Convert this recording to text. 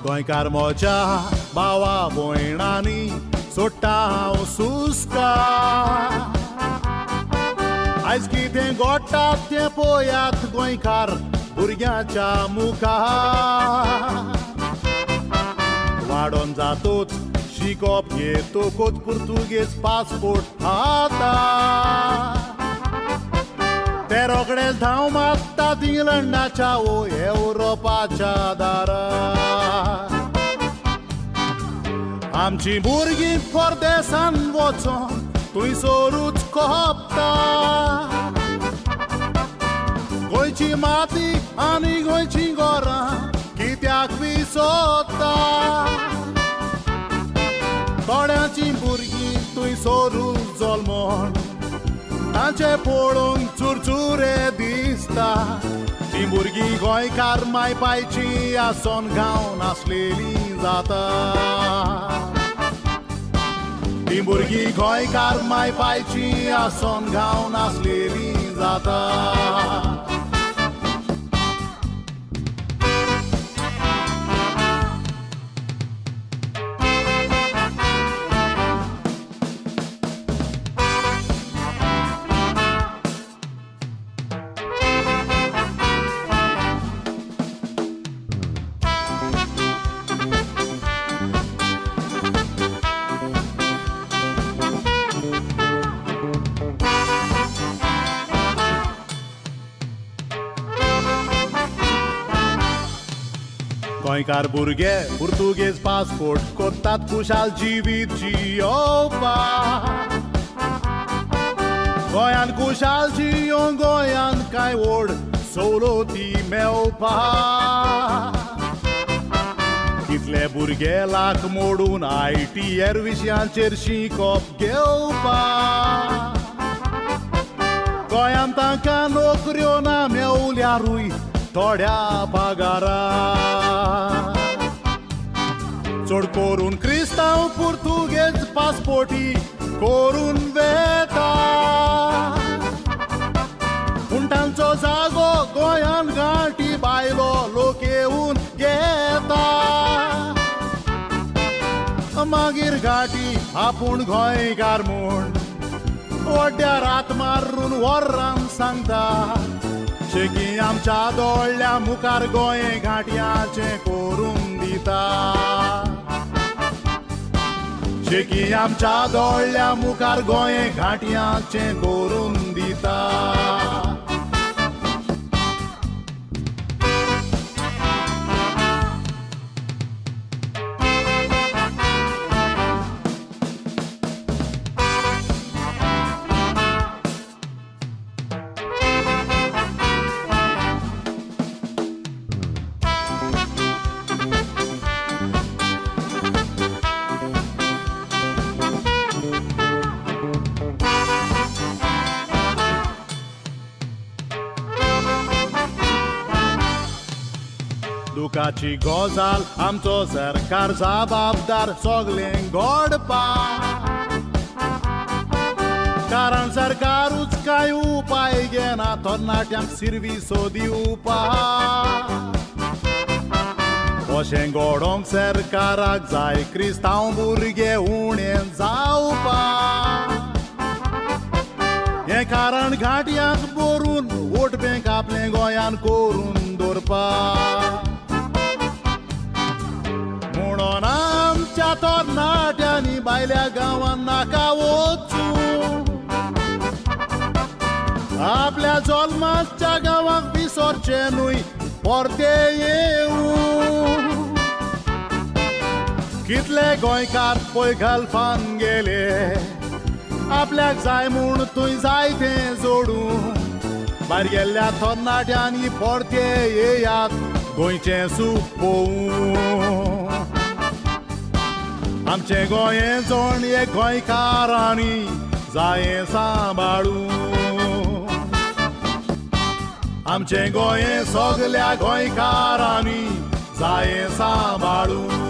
गोंयकार मोच्या भावा भयणांनी सोडटा हांव सुस्का आयज कितें घडटात तें पळयात गोंयकार भुरग्याच्या मुखार वाडोन जातोच शिकोप घेतोकूच पुर्तुगेज पासपोर्ट हातांत ते रोखडेच धांव मारतात इंग्लंडाच्या वो युरोपाच्या दारार आमची भुरगीं परदेसान वचोन थंयसरूच कोपता गोंयची माती आनी गोंयची घरां कित्याक विसरता थोड्यांची भुरगीं थंयसरूच जल्मोन तांचे पळोवन चुरचुरे दिसता ती भुरगीं गोंयकार मायपायची आसोन गांव नासलेली जाता ती भुरगीं गोंयकार मायपायची आसोन गांव नासलेली जाता गोंयकार भुरगे पुर्तुगेज पासपोर्ट कोत्तात खुशाल जिवीत जियोवपाक गोंयान खुशाल जियोन गोंयान कांय व्हड सवलती मेळपाक कितले भुरगे लाख मोडून ITR विशयांचेर शिकोप घेवपाक गोंयान तांकां नोकऱ्यो ना मेवल्यारूय थोड्या पगारा चड करून क्रिस्तांव पुर्तुगेज पासपोर्टी करून वेता पूण तांचो जागो गोंयान गांठी बायलो लोक येवन घेता मागीर गांठी आपूण गोंयकार म्हूण व्हड्यार हात मारून वरान सांगता शेकी आमच्या दोळ्या मुखार गोंय घाट्याचें करून दिता शेकी आमच्या दोळ्या मुखार गोंय घाट्याचें करून दिता दुखाची गजाल आमचो सरकार जबाबदार सगळें गोडपा कारण सरकारूच कांय उपाय घेना तरणाट्यांक सिर्विसो दिवपा अशें घडोवंक सरकाराक जाय क्रिस्तांव भुरगे उणें जावपा हें कारण घाटयांक भरून वोट बँक आपलें गोंयान करून दवरपा म्हणून आमच्या तरणाट्यांनी भायल्या गांवांत नाका वचूं आपल्या जल्माच्या गांवांक विसरचे न्हय परते येवूं कितले गोंयकार पळय घालफान गेले आपल्याक जाय म्हूण थंय जाय तें जोडूं भायर गेल्ल्या तरणाट्यांनी परते येयात गोंयचें सूख पोवूं आमचें गोंय जण हे गोंयकारांनी जाये सांबाळूं आमचें गोंय सगल्या गोंयकारांनी जाये सांबाळूं